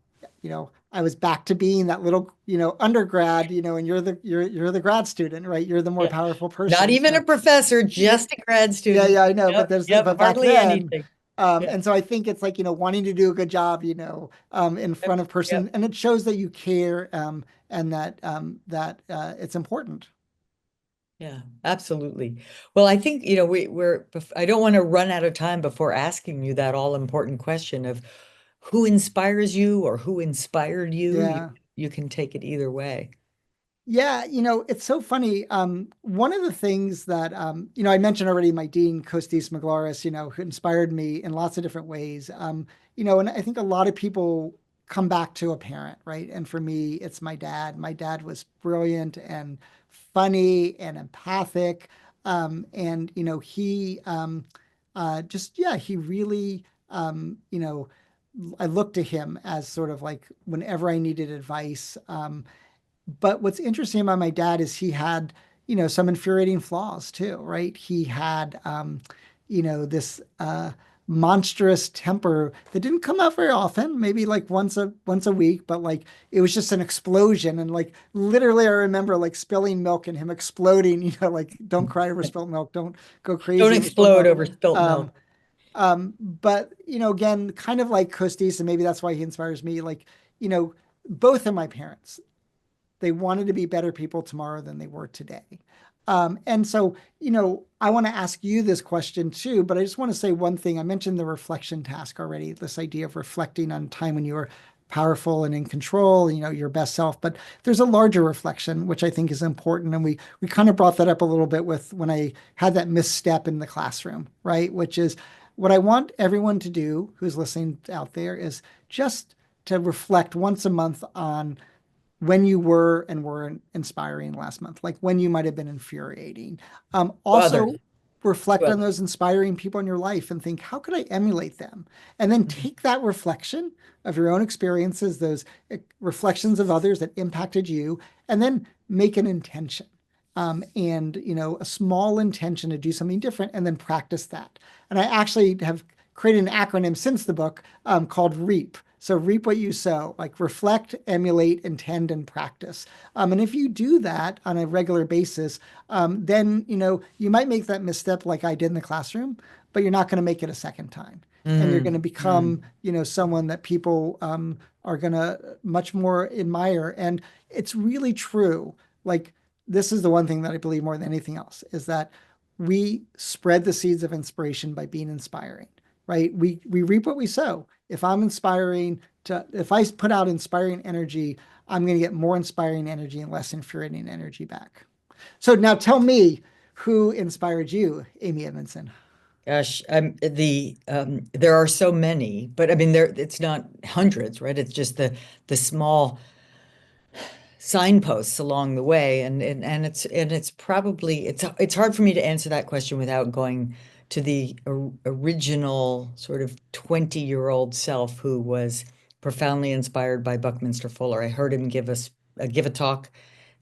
I was back to being that little, undergrad, and you're the grad student, right? You're the more
Yeah.
powerful
Not
person.
even a professor,
Yeah,
just a grad
yeah,
student.
yeah, I know, but
Yep,
but back
hardly
then,
anything. Yeah,
and so I think it's like, wanting to do a good job, in
yep,
front of person,
yep.
and it shows that you care, and that it's important.
Yeah, absolutely. Well, I think, I don't want to run out of time before asking you that all important question of who inspires you or who inspired you.
Yeah.
You can take it either way.
Yeah, it's so funny. One of the things that, I mentioned already my dean, Kostis Maglaris, who inspired me in lots of different ways. And I think a lot of people come back to a parent, right? And for me, it's my dad. My dad was brilliant and funny and empathic. And, he just, yeah, he really, I looked to him as sort of like whenever I needed advice. But what's interesting about my dad is he had, some infuriating flaws too, right? He had, this monstrous temper that didn't come out very often, maybe like once a week, but like it was just an explosion. And like literally I remember like spilling milk and him exploding, like don't cry over spilled milk, don't go
Don't
crazy over spilled
explode
milk.
over spilt milk.
Um, but again, kind of like Costis, and maybe that's why he inspires me, like, both of my parents, they wanted to be better people tomorrow than they were today. And so, I want to ask you this question too, but I just want to say one thing. I mentioned the reflection task already, this idea of reflecting on time when you were powerful and in control, your best self. But there's a larger reflection, which I think is important. And we kind of brought that up a little bit with when I had that misstep in the classroom, right? Which is what I want everyone to do who's listening out there is just to reflect once a month on when you were and weren't inspiring last month, like when you might have been infuriating.
To others,
Also, reflect
to
on
others.
those inspiring people in your life and think, how could I emulate them? And then
Mhm.
take that reflection of your own experiences, those reflections of others that impacted you, and then make an intention. And a small intention to do something different, and then practice that. And I actually have created an acronym since the book called REAP. So reap what you sow, like reflect, emulate, intend, and practice. And if you do that on a regular basis, then you might make that misstep like I did in the classroom, but you're not going to make it a second time. And you're going to
Mm,
become,
mm.
someone that people are going to much more admire. And it's really true. Like this is the one thing that I believe more than anything else is that we spread the seeds of inspiration by being inspiring, right? We reap what we sow. If I put out inspiring energy, I'm going to get more inspiring energy and less infuriating energy back. So now tell me, who inspired you, Amy Edmondson?
Gosh, there are so many, but I mean it's not hundreds, right? It's just the small signposts along the way, and it's probably it's hard for me to answer that question without going to the original sort of 20-year-old self who was profoundly inspired by Buckminster Fuller. I heard him give a talk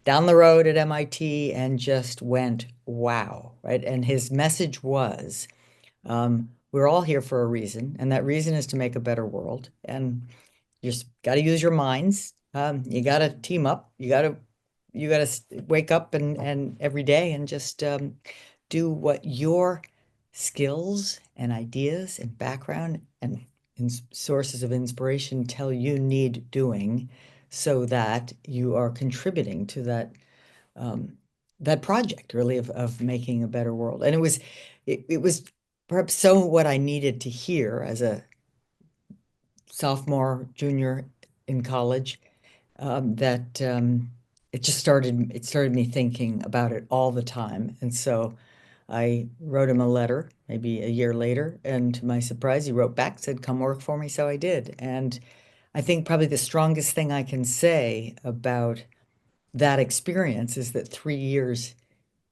down the road at MIT and just went, wow, right? And his message was, we're all here for a reason, and that reason is to make a better world. And you just got to use your minds. You got to team up. You got to wake up and every day and just do what your skills and ideas and background and sources of inspiration tell you need doing, so that you are contributing to that project really of making a better world. And it was perhaps so what I needed to hear as a sophomore, junior in college, that it started me thinking about it all the time. And so I wrote him a letter maybe a year later, and to my surprise, he wrote back, said, "Come work for me." So I did. And I think probably the strongest thing I can say about that experience is that 3 years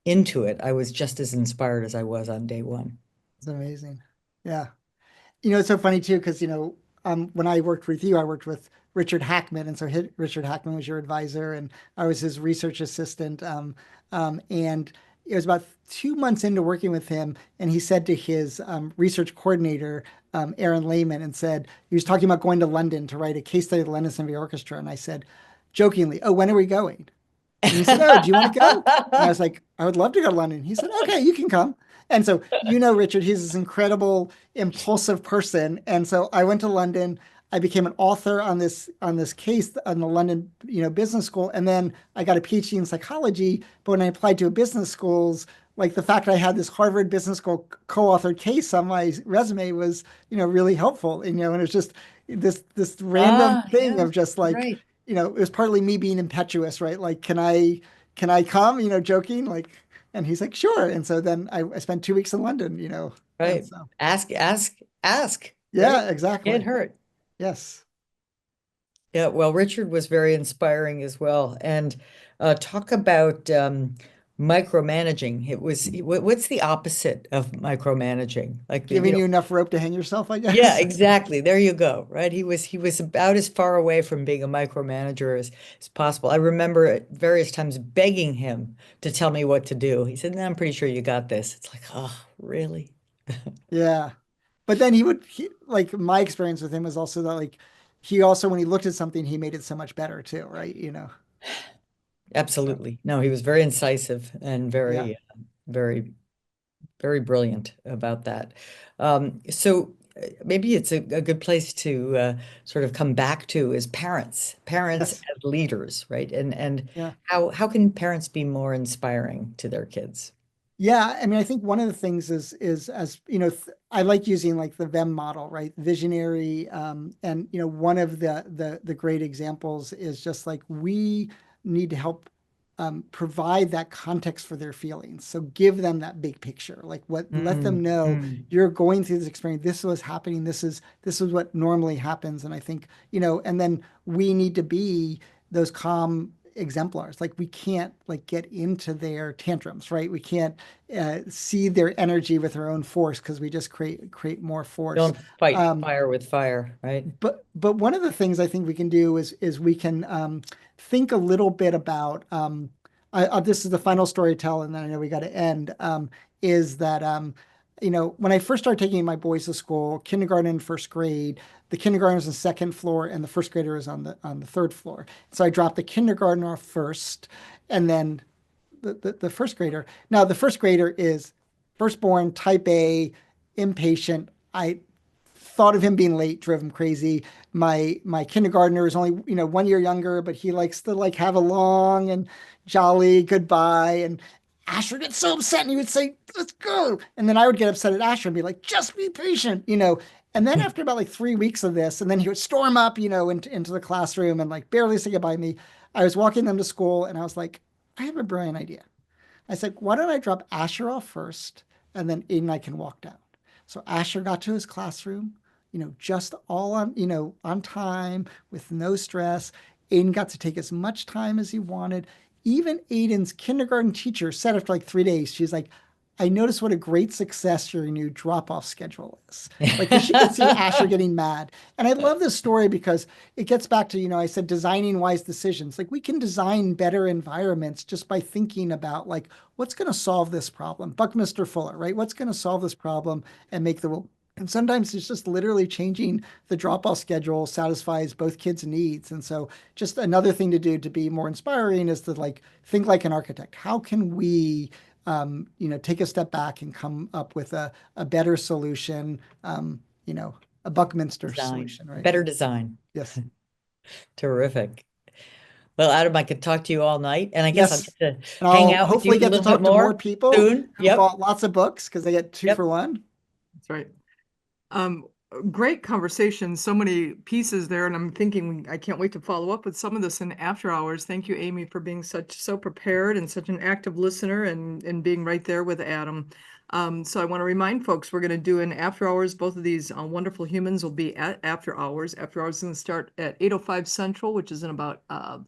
into it, I was just as inspired as I was on day one.
It's amazing. Yeah. It's so funny too, because when I worked with you, I worked with Richard Hackman, and so Richard Hackman was your advisor, and I was his research assistant. And it was about 2 months into working with him, and he said to his research coordinator, Aaron Lehman, and said he was talking about going to London to write a case study of the London Symphony Orchestra, and I said jokingly, "Oh, when are we going?" And he said, "Oh, do you want to go?" And I was like, "I would love to go to London." He said, "Okay, you can come." And so, Richard, he's this incredible, impulsive person. And so I went to London. I became an author on this case on the London, business school. And then I got a PhD in psychology. But when I applied to a business schools, like the fact that I had this Harvard Business School co-authored case on my resume was, really helpful. And it was just this random thing
Yeah,
of just like,
right,
it was partly me being impetuous, right? Like, can I come? Joking, like, and he's like, sure. And so then I spent 2 weeks in London, and
right.
so
Ask, right?
yeah,
Can't
exactly.
hurt.
Yes.
Yeah, well, Richard was very inspiring as well. And talk about micromanaging. What's the opposite of micromanaging? Like,
Giving you enough rope to hang yourself, I
yeah,
guess.
exactly. There you go, right? He was about as far away from being a micromanager as possible. I remember at various times begging him to tell me what to do. He said, "No, I'm pretty sure you got this." It's like, oh, really?
Yeah. But then like my experience with him was also that like he also when he looked at something, he made it so much better too, right? So
Absolutely. No, he was very incisive and
yeah.
very, very brilliant about that. So maybe it's a good place to sort of come back to is parents
Yes.
as leaders, right? And
Yeah.
how can parents be more inspiring to their kids?
Yeah, I mean, I think one of the things is as I like using like the VEM model, right? Visionary, and one of the great examples is just like we need to help provide that context for their feelings. So give them that big picture, like let them
Mm,
know
mm.
you're going through this experience. This was happening. This is what normally happens. And I think and then we need to be those calm exemplars. Like we can't like get into their tantrums, right? We can't see their energy with our own force because we just create more force.
Don't fight
Um,
fire with fire, right?
but one of the things I think we can do is we can think a little bit about this is the final story to tell, and then I know we got to end. Is that when I first started taking my boys to school, kindergarten and first grade, the kindergarten was on the second floor and the first grader was on the third floor. So I dropped the kindergarten off first, and then the first grader. Now the first grader is firstborn, type A, impatient. I thought of him being late drove him crazy. My kindergartner is only 1 year younger, but he likes to like have a long and jolly goodbye. And Asher gets so upset and he would say, "Let's go." And then I would get upset at Asher and be like, "Just be patient." And then after about like 3 weeks of this, and then he would storm up, into the classroom and like barely say goodbye to me. I was walking them to school and I was like, I have a brilliant idea. I said, why don't I drop Asher off first, and then Aiden and I can walk down. So Asher got to his classroom, just all on, on time with no stress. Aiden got to take as much time as he wanted. Even Aiden's kindergarten teacher said after like 3 days, she's like, I noticed what a great success your new drop-off schedule is. Like, 'cause she could see Asher getting mad. And I love this story because it gets back to, I said designing wise decisions. Like, we can design better environments just by thinking about like, what's going to solve this problem? Buckminster Fuller, right? What's going to solve this problem and make the world. And sometimes it's just literally changing the drop-off schedule satisfies both kids' needs. And so just another thing to do to be more inspiring is to like think like an architect. How can we take a step back and come up with a better solution, a Buckminster
Design.
solution, right?
Better design.
Yes.
Terrific. Well, Adam, I could talk to you all night, and I guess
Yes.
I'll get
And
to hang
I'll
out with
hopefully
you a
get to
little
talk
bit
to more
more
people
soon.
who
Yep.
bought lots of books because they get two
Yep.
for one.
That's right. Great conversation, so many pieces there, and I'm thinking I can't wait to follow up with some of this in after hours. Thank you, Amy, for being so prepared and such an active listener and being right there with Adam. So I want to remind folks we're going to do an after hours. Both of these wonderful humans will be at after hours. After hours is going to start at 8:05 Central, which is in about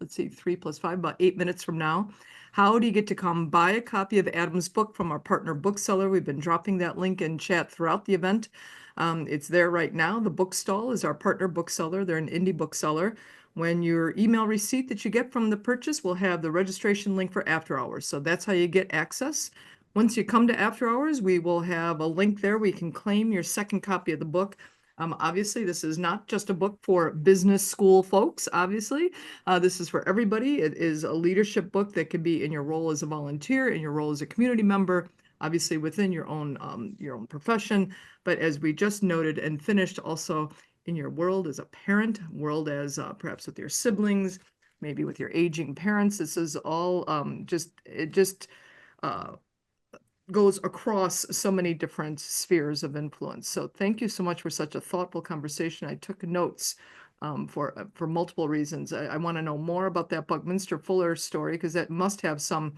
3 + 5, about 8 minutes from now. How do you get to come buy a copy of Adam's book from our partner bookseller? We've been dropping that link in chat throughout the event. It's there right now. The Bookstall is our partner bookseller. They're an indie bookseller. When your email receipt that you get from the purchase will have the registration link for after hours. So that's how you get access. Once you come to after hours, we will have a link there where you can claim your second copy of the book. Obviously, this is not just a book for business school folks, obviously. This is for everybody. It is a leadership book that can be in your role as a volunteer, in your role as a community member, obviously within your own profession. But as we just noted and finished, also in your world as a parent, world as perhaps with your siblings, maybe with your aging parents. This is all goes across so many different spheres of influence. So thank you so much for such a thoughtful conversation. I took notes for multiple reasons. I want to know more about that Buckminster Fuller story because that must have some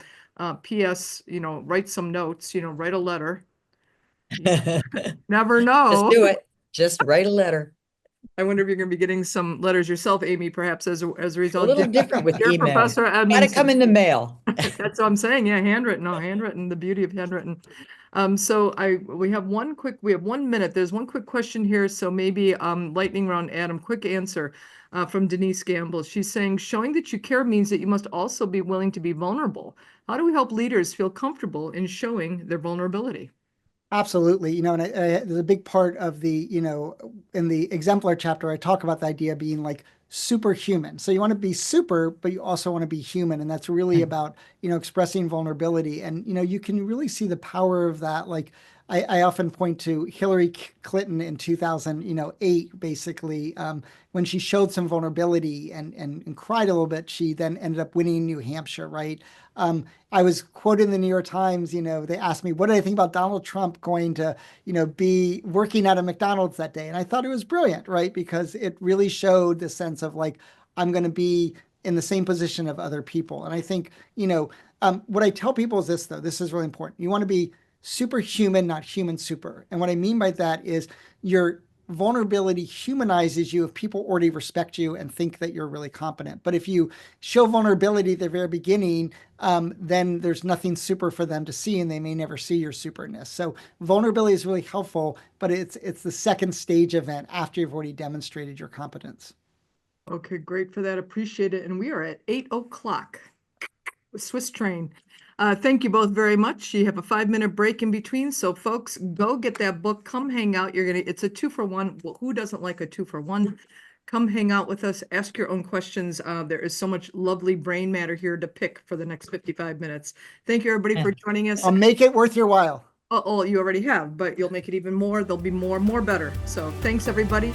PS, write some notes, write a letter. Never know.
Just do it. Just write a letter.
I wonder if you're going to be getting some letters yourself, Amy, perhaps as a result.
A little different with
Dear
email.
Professor
Gotta
Edmondson.
come in the mail.
That's what I'm saying. Yeah, handwritten, the beauty of handwritten. So we have 1 minute. There's one quick question here. So maybe lightning round, Adam, quick answer from Denise Gamble. She's saying, showing that you care means that you must also be willing to be vulnerable. How do we help leaders feel comfortable in showing their vulnerability?
Absolutely. And there's a big part of the, in the exemplar chapter, I talk about the idea of being like superhuman. So you want to be super, but you also want to be human. And that's really about, expressing vulnerability. And, you can really see the power of that. Like I often point to Hillary Clinton in 2008, basically, when she showed some vulnerability and cried a little bit, she then ended up winning New Hampshire, right? I was quoted in the New York Times, they asked me, what did I think about Donald Trump going to, be working at a McDonald's that day? And I thought it was brilliant, right? Because it really showed the sense of like, I'm going to be in the same position of other people. And I think, what I tell people is this, though, this is really important. You want to be superhuman, not human super. And what I mean by that is your vulnerability humanizes you if people already respect you and think that you're really competent. But if you show vulnerability at the very beginning, then there's nothing super for them to see, and they may never see your superness. So vulnerability is really helpful, but it's the second stage event after you've already demonstrated your competence.
Okay, great for that. Appreciate it. And we are at 8 o'clock. Swiss train. Thank you both very much. You have a 5-minute break in between. So folks, go get that book. Come hang out. It's a 2-for-1. Well, who doesn't like a 2-for-1? Come hang out with us. Ask your own questions. There is so much lovely brain matter here to pick for the next 55 minutes. Thank you, everybody, for joining us.
I'll make it worth your while.
Oh, you already have, but you'll make it even more. There'll be more better. So thanks, everybody.